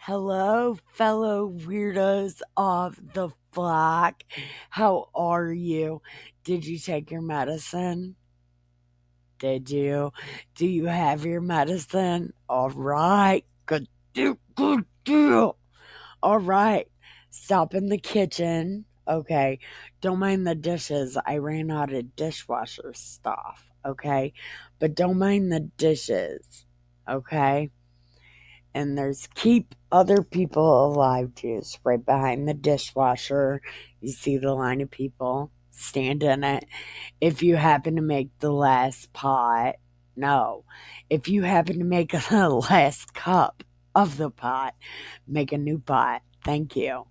Hello, fellow weirdos of the flock. How are you? Did you take your medicine? Did you? Do you have your medicine? All right. Good deal. Good deal. All right. Stop in the kitchen. Okay. Don't mind the dishes. I ran out of dishwasher stuff. Okay. But don't mind the dishes. Okay. And there's keep other people alive juice right behind the dishwasher. You see the line of people stand in it. If you happen to make the last pot, no. If you happen to make the last cup of the pot, make a new pot. Thank you.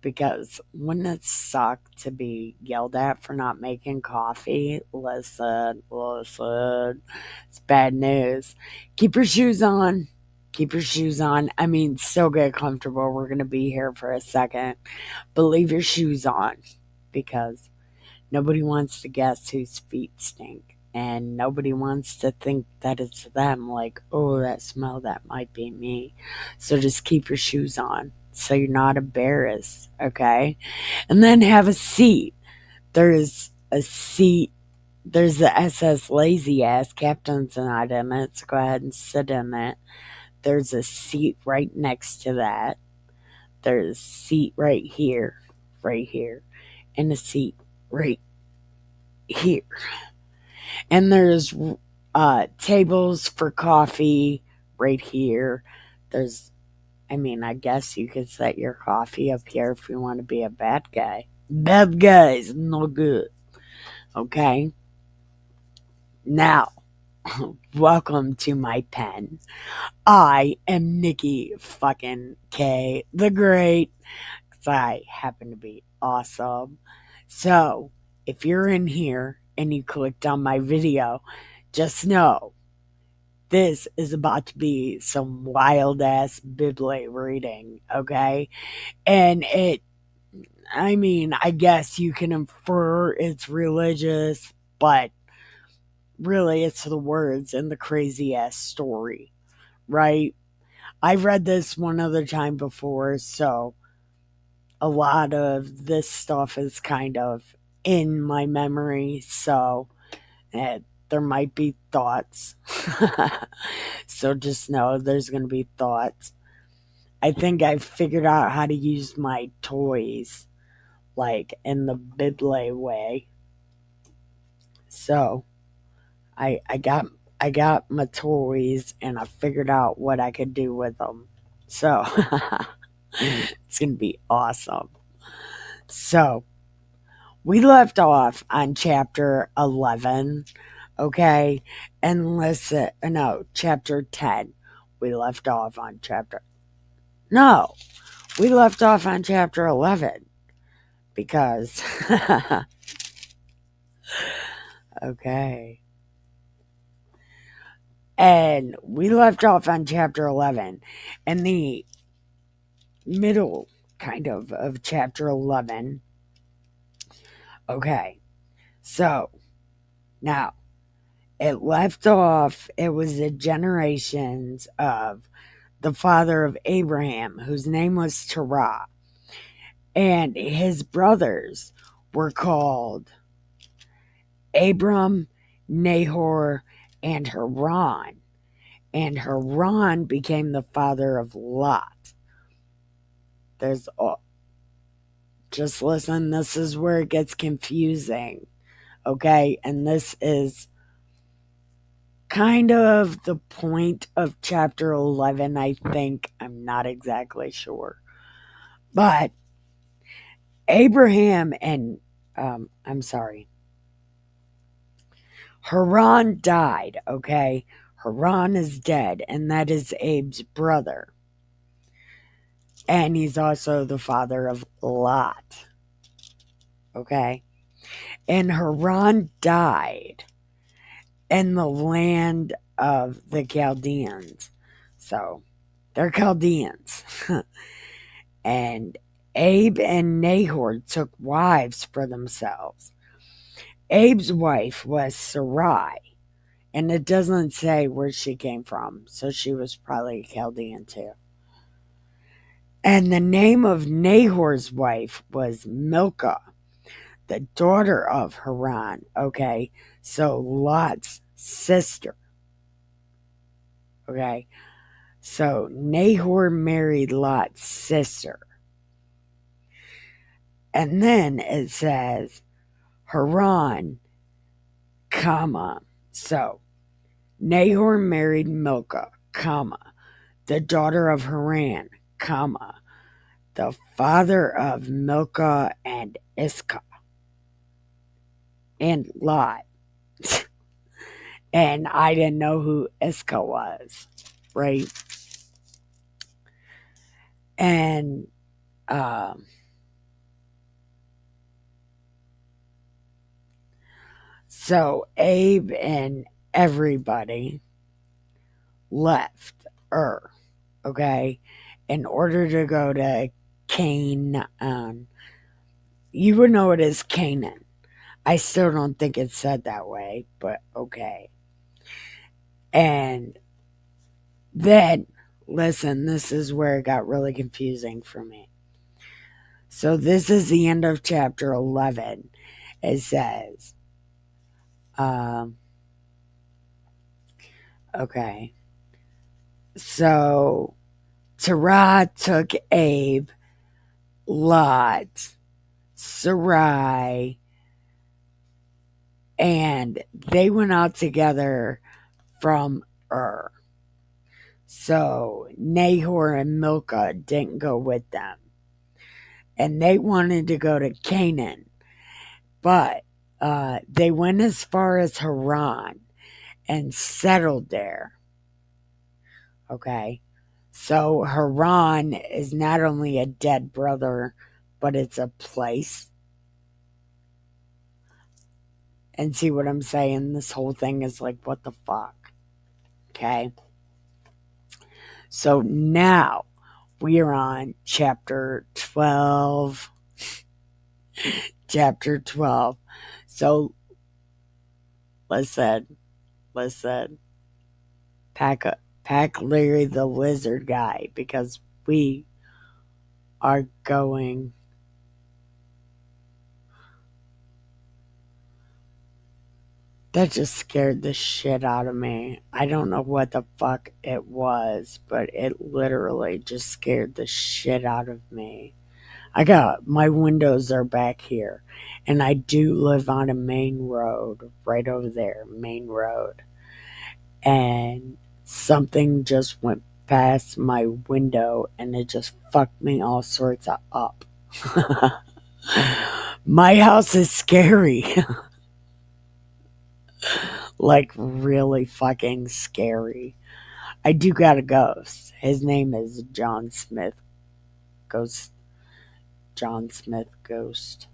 Because wouldn't it suck to be yelled at for not making coffee? Listen. It's bad news. Keep your shoes on. Keep your shoes on. I mean, still get comfortable. We're going to be here for a second. But leave your shoes on because nobody wants to guess whose feet stink. And nobody wants to think that it's them. Like, oh, that smell, that might be me. So just keep your shoes on so you're not embarrassed, okay? And then have a seat. There's a seat. There's the SS Lazy Ass. Captain's not in it, so go ahead and sit in it. There's a seat right next to that. There's a seat right here, and a seat right here. And there's tables for coffee right here. I guess you could set your coffee up here if you want to be a bad guy. Bad guys, no good. Okay? Now, welcome to my pen. I am Nikki fucking K the Great. 'Cause I happen to be awesome. So, if you're in here and you clicked on my video, just know this is about to be some wild ass Bible reading, okay? And I guess you can infer it's religious, but really it's the words and the crazy ass story, right? I've read this one other time before, so a lot of this stuff is kind of in my memory, so there might be thoughts. So just know there's going to be thoughts. I think I figured out how to use my toys like in the Bible way. So I got my toys and I figured out what I could do with them. So it's gonna be awesome. So we left off on chapter 11, okay? And listen, no, chapter 10. We left off on chapter. No, we left off on chapter 11 because. Okay. And we left off on chapter 11. And the middle, kind of chapter 11. Okay. So, now, it left off, it was the generations of the father of Abraham, whose name was Terah. And his brothers were called Abram, Nahor, and Haran. And Haran became the father of Lot. There's just listen, this is where it gets confusing. Okay? And this is kind of the point of chapter 11, I think. I'm not exactly sure. But Abraham and, I'm sorry, Haran died, okay? Haran is dead, and that is Abe's brother. And he's also the father of Lot, okay? And Haran died in the land of the Chaldeans. So, they're Chaldeans. And Abe and Nahor took wives for themselves. Abe's wife was Sarai, and it doesn't say where she came from, so she was probably a Chaldean too. And the name of Nahor's wife was Milcah, the daughter of Haran. Okay, so Lot's sister. Okay, so Nahor married Lot's sister. And then it says Haran, comma. So Nahor married Milcah, comma, the daughter of Haran, comma, the father of Milcah and Iscah and Lot. And I didn't know who Iscah was, right? And so Abe and everybody left okay, in order to go to Canaan. You would know it as Canaan. I still don't think it's said that way, but okay. And then, listen, this is where it got really confusing for me. So, this is the end of chapter 11. It says, um, okay, so Terah took Abe, Lot, Sarai, and they went out together from Ur. So Nahor and Milcah didn't go with them. And they wanted to go to Canaan. But they went as far as Haran and settled there. Okay. So Haran is not only a dead brother, but it's a place. And see what I'm saying? This whole thing is like, what the fuck? Okay. So now we are on chapter 12. Chapter 12. So listen. Pack Larry the lizard guy because we are going. That just scared the shit out of me. I don't know what the fuck it was, but it literally just scared the shit out of me. My windows are back here, and I do live on a main road right over there, main road. And something just went past my window and it just fucked me all sorts of up. My house is scary. Like, really fucking scary. I do got a ghost. His name is John Smith. Ghost. John Smith Ghost.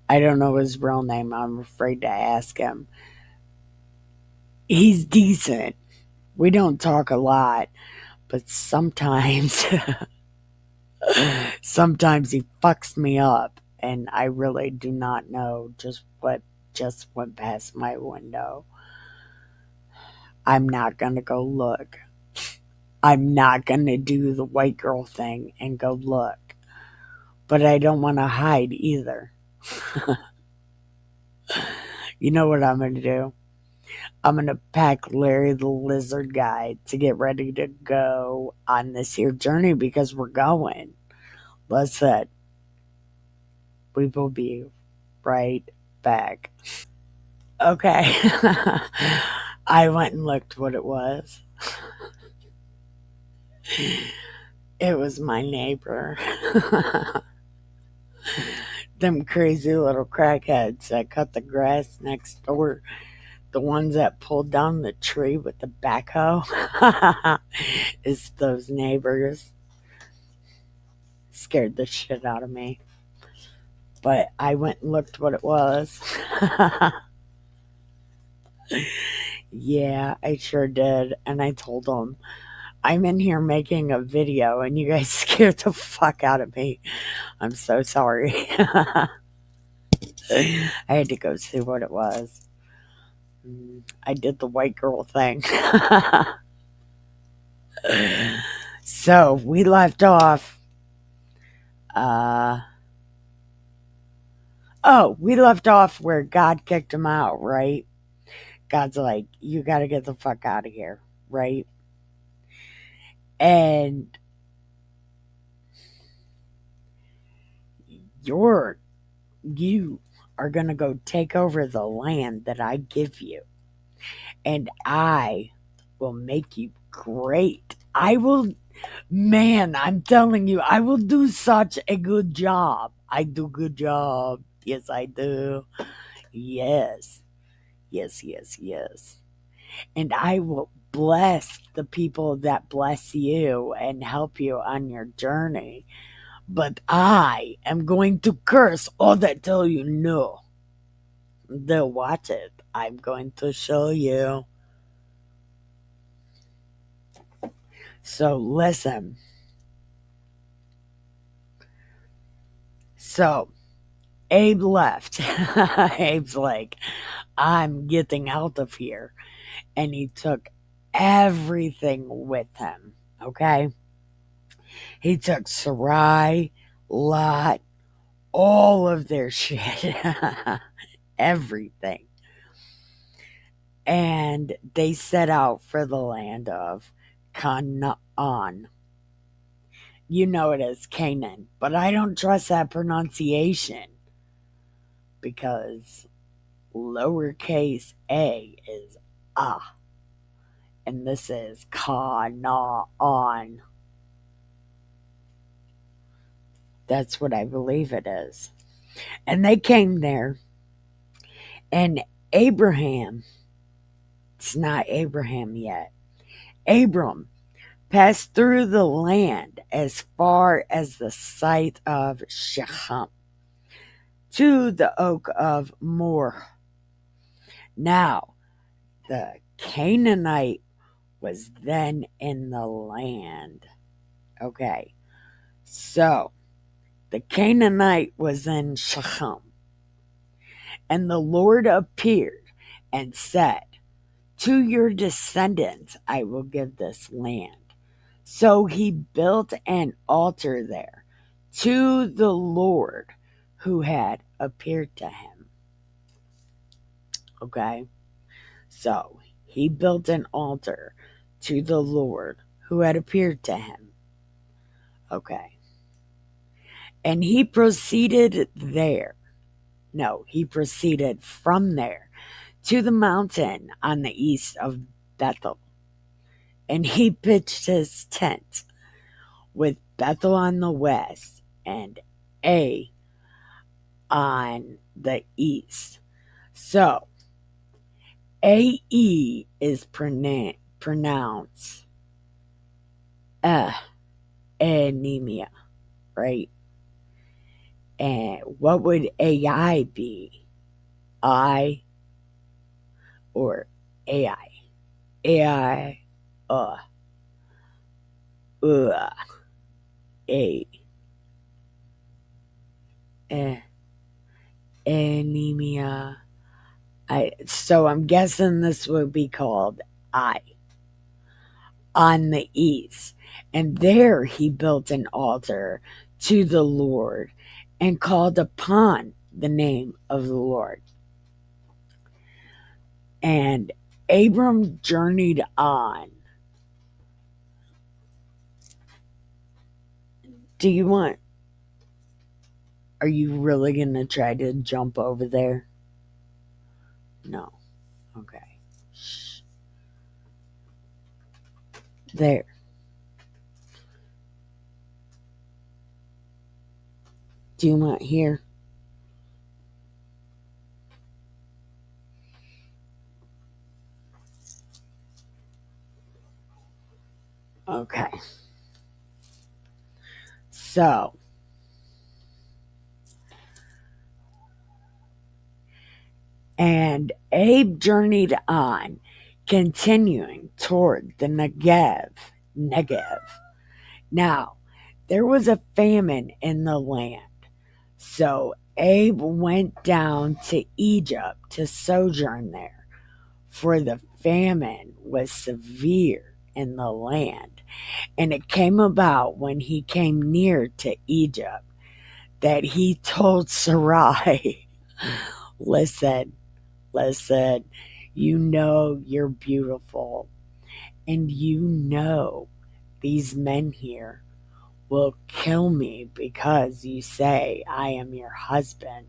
I don't know his real name. I'm afraid to ask him. He's decent. We don't talk a lot, but sometimes sometimes he fucks me up and I really do not know just what just went past my window. I'm not gonna go look. I'm not gonna do the white girl thing and go look. But I don't want to hide either. You know what I'm gonna do? I'm gonna pack Larry the lizard guy to get ready to go on this here journey because we're going. Listen, we will be right back. Okay. I went and looked what it was. It was my neighbor. Them crazy little crackheads that cut the grass next door. The ones that pulled down the tree with the backhoe. It's those neighbors. Scared the shit out of me. But I went and looked what it was. Yeah, I sure did. And I told them, I'm in here making a video and you guys scared the fuck out of me. I'm so sorry. I had to go see what it was. I did the white girl thing. So we left off. Uh, we left off where God kicked him out, right? God's like, you got to get the fuck out of here, right? And you're you are going to go take over the land that I give you, and I will make you great. I will, man, I'm telling you, I will do such a good job. I do good job. Yes, I do. Yes, yes, yes, yes. And I will bless the people that bless you and help you on your journey. But I am going to curse all that tell you no. They'll watch it. I'm going to show you. So listen. So Abe left. Abe's like, I'm getting out of here. And he took everything with him. Okay? He took Sarai, Lot, all of their shit. Everything. And they set out for the land of Canaan. You know it as Canaan, but I don't trust that pronunciation because lowercase a is ah, and this is Canaan. That's what I believe it is. And they came there, and Abraham, it's not Abraham yet, Abram passed through the land as far as the site of Shechem to the oak of Moreh. Now, the Canaanite was then in the land. Okay, so the Canaanite was in Shechem, and the Lord appeared and said, to your descendants I will give this land. So he built an altar there to the Lord who had appeared to him. Okay? So he built an altar to the Lord who had appeared to him. Okay. And he proceeded there. No, he proceeded from there to the mountain on the east of Bethel. And he pitched his tent with Bethel on the west and A on the east. So AE is pronounced anemia, right? And what would AI be? I or AI? AI, uh, A, eh, anemia. So I'm guessing this would be called I on the east. And there he built an altar to the Lord and called upon the name of the Lord. And Abram journeyed on. Are you really going to try to jump over there? No. Okay. Shh. There. Do you want here? Okay. So, and Abe journeyed on, continuing toward the Negev. Negev. Now, there was a famine in the land. So Abe went down to Egypt to sojourn there, for the famine was severe in the land. And it came about when he came near to Egypt that he told Sarai, listen, listen, you know you're beautiful, and you know these men here will kill me because you say I am your husband.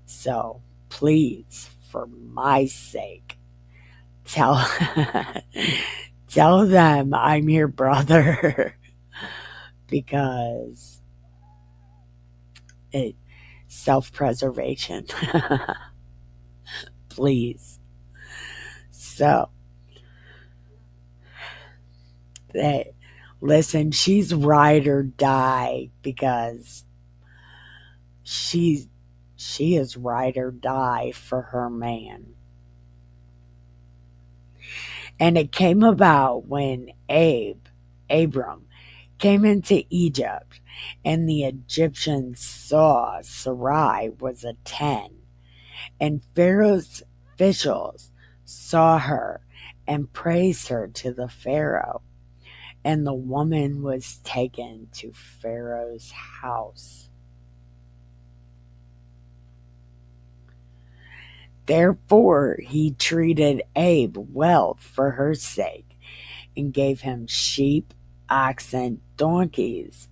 So please, for my sake, tell tell them I'm your brother because it self-preservation. Please. So that listen, she's ride or die because she she is ride or die for her man. And it came about when Abram, came into Egypt, and the Egyptians saw Sarai was a 10, and Pharaoh's officials saw her and praised her to the Pharaoh, and the woman was taken to Pharaoh's house. Therefore he treated Abe well for her sake, and gave him sheep, oxen, donkeys,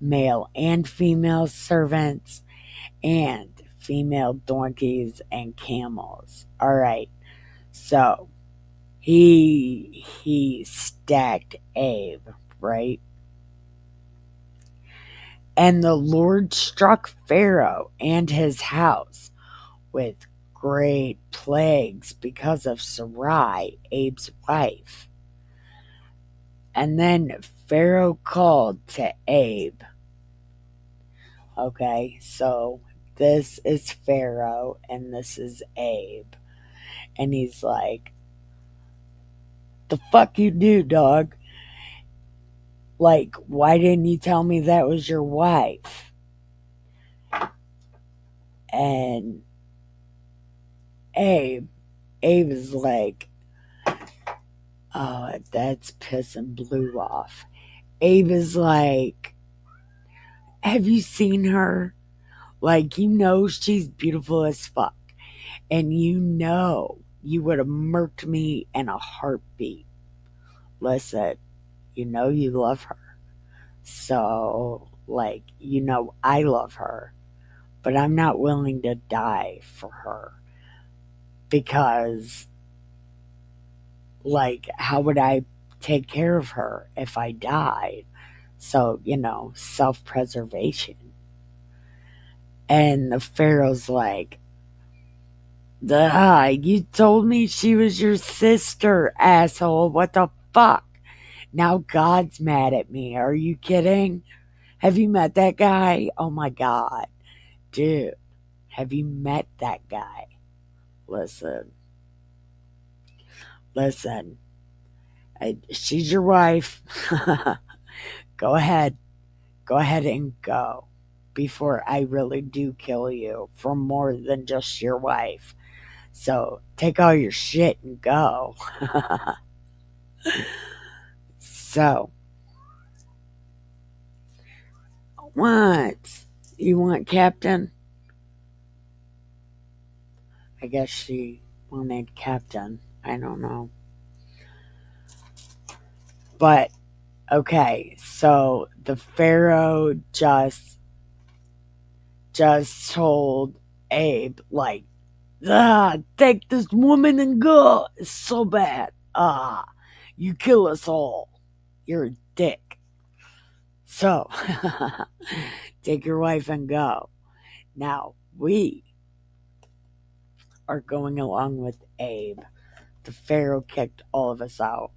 male and female servants, and female donkeys and camels. All right. So he stacked Abe, right? And the Lord struck Pharaoh and his house with great plagues because of Sarai, Abe's wife. And then Pharaoh called to Abe. Okay, so this is Pharaoh and this is Abe. And he's like, the fuck you do, dog? Like, why didn't you tell me that was your wife? And Abe is like, oh, that's pissing Blue off. Abe is like, have you seen her? Like, you know she's beautiful as fuck. And you know you would have murked me in a heartbeat. Listen, you know you love her. So, like, you know I love her. But I'm not willing to die for her. Because, like, how would I take care of her if I died? So, self preservation. And the Pharaoh's like, you told me she was your sister, asshole. What the fuck? Now God's mad at me. Are you kidding? Have you met that guy? Oh my God. Dude, have you met that guy? Listen. Listen. She's your wife. Go ahead. Go ahead and go before I really do kill you for more than just your wife. So take all your shit and go. So, what? You want Captain? I guess she wanted Captain. I don't know. But, okay, so the Pharaoh just told Abe, like, take this woman and go. It's so bad. You kill us all. You're a dick. So, take your wife and go. Now, we are going along with Abe. The Pharaoh kicked all of us out.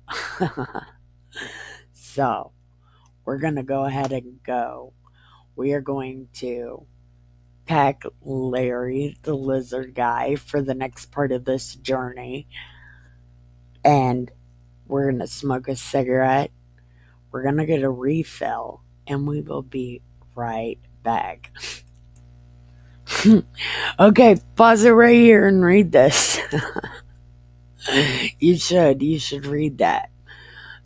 So, we're going to go ahead and go. We are going to pack Larry, the lizard guy, for the next part of this journey. And we're going to smoke a cigarette. We're going to get a refill. And we will be right back. Okay, pause it right here and read this. You should read that.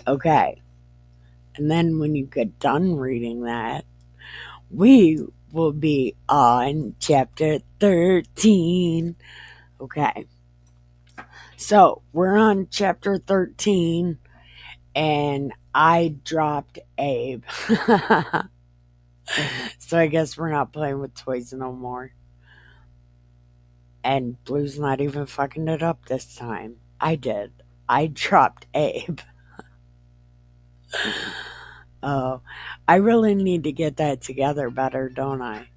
Okay. And then when you get done reading that, we will be on chapter 13. Okay. So we're on chapter 13, and I dropped Abe. So I guess we're not playing with toys no more. And Blue's not even fucking it up this time. I did. I dropped Abe. Oh, I really need to get that together better, don't I?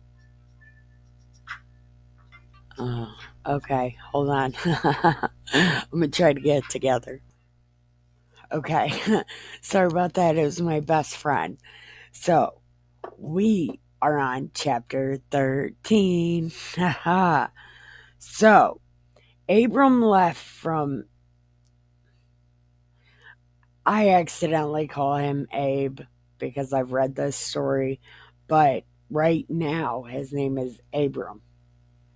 Oh, okay. Hold on. I'm gonna try to get it together. Okay. Sorry about that. It was my best friend. So, we are on chapter 13. So, Abram left from, I accidentally call him Abe because I've read this story, but right now his name is Abram.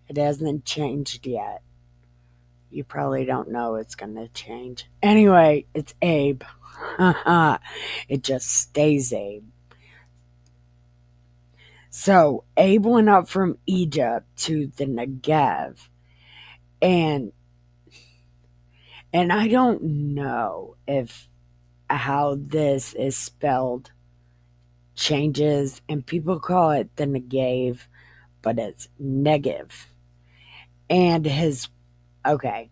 It hasn't changed yet. You probably don't know it's going to change. Anyway, it's Abe. It just stays Abe. So Abe went up from Egypt to the Negev, and I don't know if how this is spelled changes, and people call it the Negev, but it's Negev. And his okay.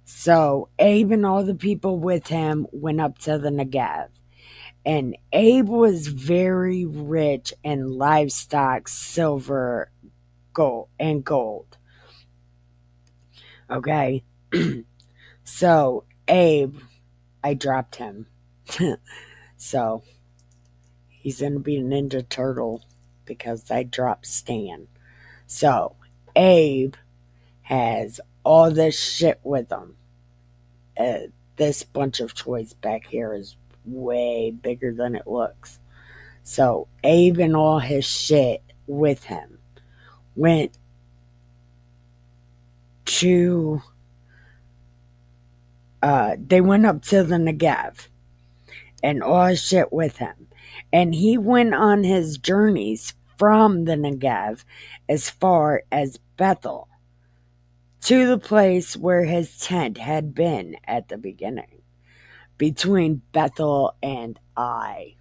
So Abe and all the people with him went up to the Negev. And Abe was very rich in livestock, silver, gold, and gold. Okay. So Abe, I dropped him. So he's gonna be a Ninja Turtle because I dropped Stan. So Abe has all this shit with him. This bunch of toys back here is way bigger than it looks. So Abe and all his shit with him went to they went up to the Negev and all his shit with him. And he went on his journeys from the Negev as far as Bethel to the place where his tent had been at the beginning, between Bethel and Ai,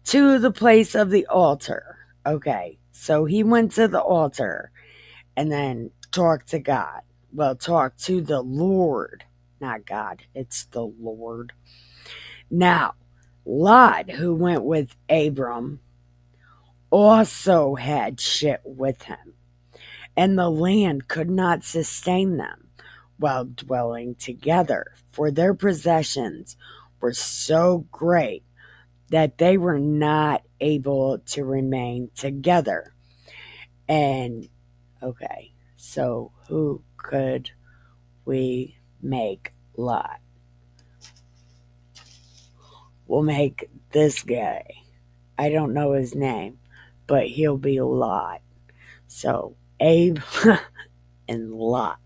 to the place of the altar. Okay, so he went to the altar and then talked to God. Well, talked to the Lord, not God, it's the Lord. Now, Lot, who went with Abram, also had shit with him, and the land could not sustain them while dwelling together, for their possessions were so great that they were not able to remain together. And okay, so who could we make Lot? We'll make this guy. I don't know his name, but he'll be Lot. So Abe and Lot.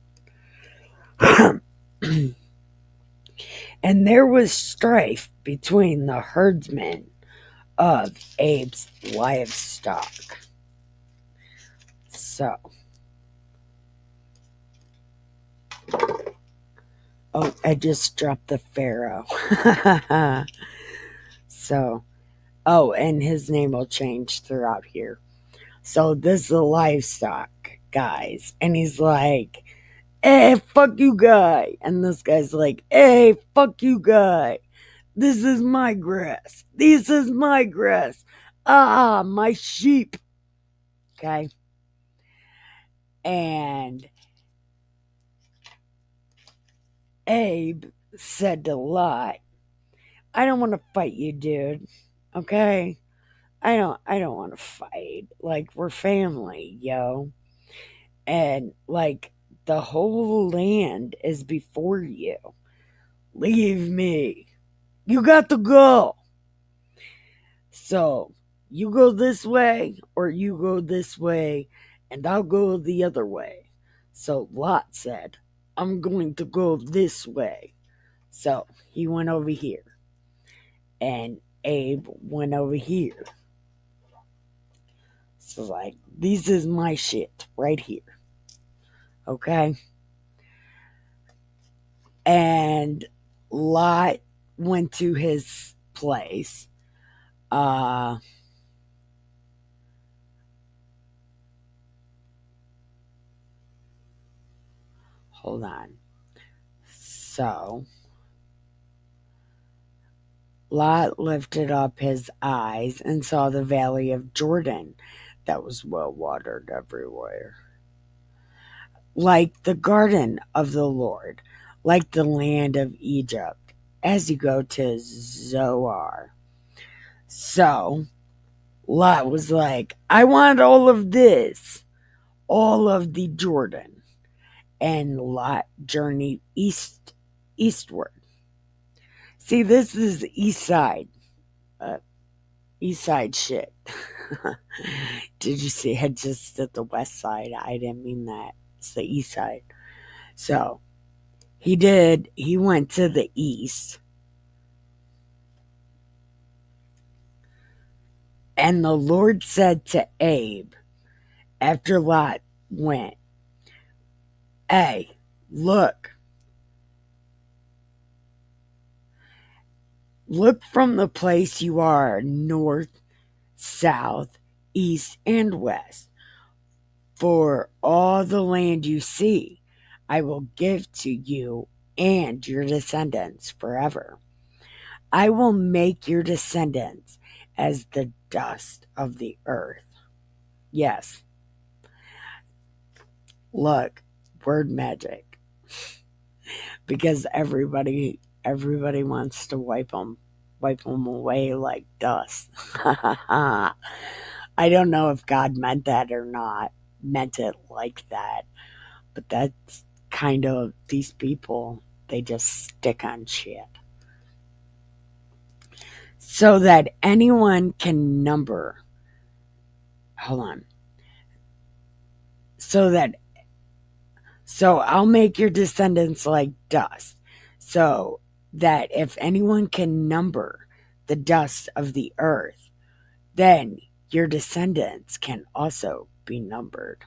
And there was strife between the herdsmen of Abe's livestock. So, oh, I just dropped the PHARO. So, oh, and his name will change throughout here. So, this is the livestock, guys. And he's like, hey, fuck you, guy. And this guy's like, hey, fuck you, guy. This is my grass. This is my grass. Ah, my sheep. Okay. And Abe said to Lot, I don't want to fight you, dude. Okay? I don't want to fight. Like, we're family, yo. And like the whole land is before you. Leave me. You got to go. So you go this way or you go this way, and I'll go the other way. So Lot said, I'm going to go this way. So he went over here. and Abe went over here. So like, this is my shit right here. Okay? And Lot went to his place. Uh Hold on. So Lot lifted up his eyes and saw the valley of Jordan that was well watered everywhere, like the garden of the Lord, like the land of Egypt, as you go to Zoar. So Lot was like, I want all of this, all of the Jordan. And Lot journeyed eastward. See, this is the east side. Uh, East side shit. Did you see? I just said the west side. I didn't mean that. It's the east side. So he did. He went to the east, and the Lord said to Abe, after Lot went, "Hey, look, look from the place you are, north, south, east, and west. For all the land you see, I will give to you and your descendants forever. I will make your descendants as the dust of the earth." Yes, look, word magic. Because everybody wants to wipe them away like dust. I don't know if God meant that or not, meant it like that, but that's kind of these people. They just stick on shit. So that anyone can number. Hold on. So that So I'll make your descendants like dust, so that if anyone can number the dust of the earth, then your descendants can also be numbered.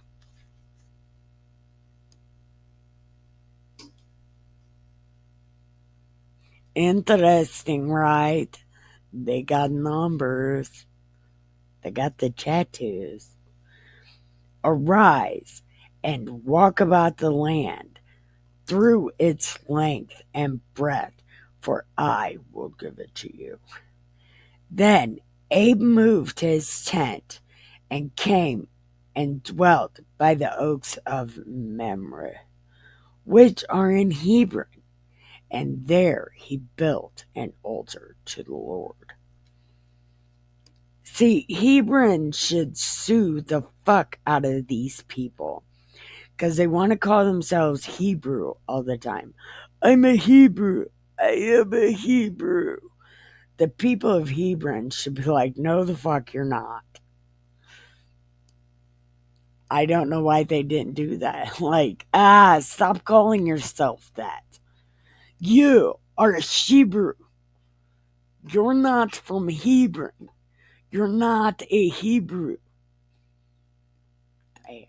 Interesting, right? They got numbers, they got the tattoos. Arise and walk about the land through its length and breadth, for I will give it to you. Then Abe moved his tent and came and dwelt by the oaks of Mamre, which are in Hebron, and there he built an altar to the Lord. See, Hebron should sue the fuck out of these people because they want to call themselves Hebrew all the time. I'm a Hebrew. I am a Hebrew. The people of Hebron should be like, no, the fuck, you're not. I don't know why they didn't do that. Like, stop calling yourself that. You are a Hebrew. You're not from Hebron. You're not a Hebrew.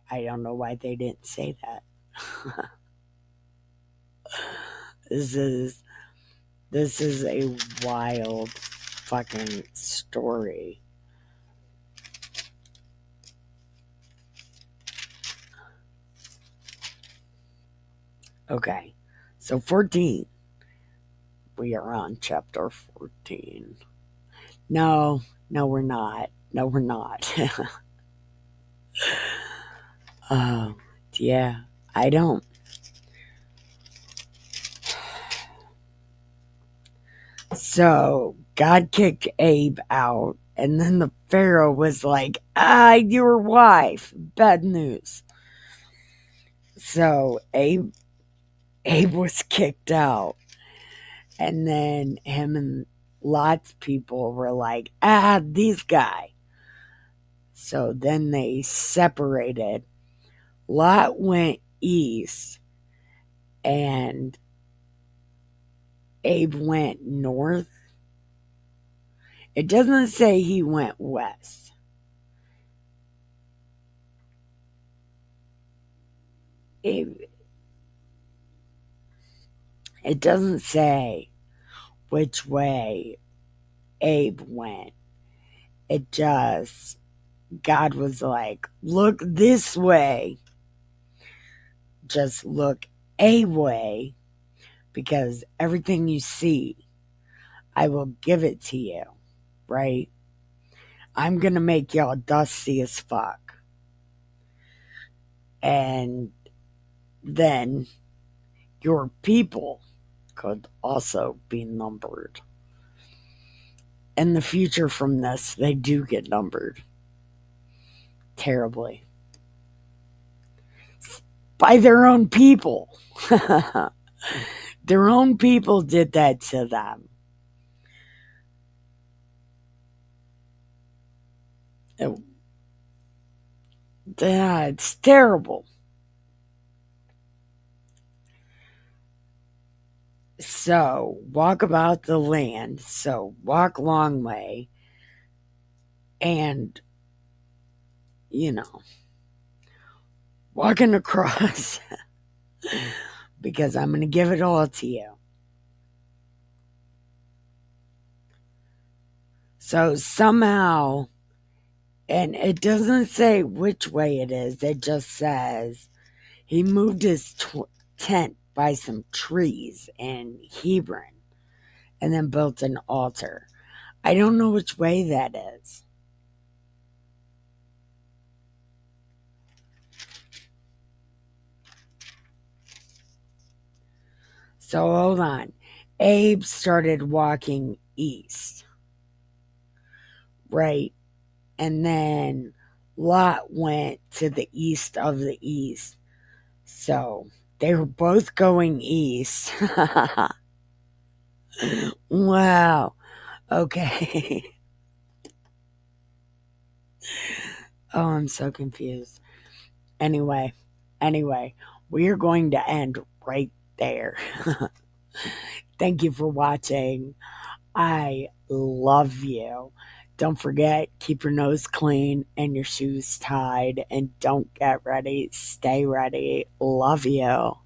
I don't know why they didn't say that. This is this is a wild fucking story. Okay. So 14. We are on chapter 14. No, no we're not. No we're not. uh yeah, I don't. So God kicked Abe out, and then the Pharaoh was like, your wife. Bad news. So Abe was kicked out, and then him and Lot's people were like, this guy. So then they separated. Lot went east, and Abe went north. It doesn't say he went west. It, it doesn't say which way Abe went. It just, God was like, look this way. Just look a way, because everything you see, I will give it to you, right? I'm going to make y'all dusty as fuck. And then your people could also be numbered. In the future from this, they do get numbered. Terribly. By their own people. Their own people did that to them. It, yeah, it's terrible. So, walk about the land. So, walk long way. And, you know, walking across because I'm going to give it all to you. So, somehow, and it doesn't say which way it is, it just says he moved his tent by some trees in Hebron and then built an altar. I don't know which way that is. So hold on. Abe started walking east, right? And then Lot went to the east of the east. So they were both going east. Wow. Okay. Oh, I'm so confused. Anyway, we are going to end right there. Thank you for watching. I love you. Don't forget, keep your nose clean and your shoes tied, and don't get ready. Stay ready. Love you.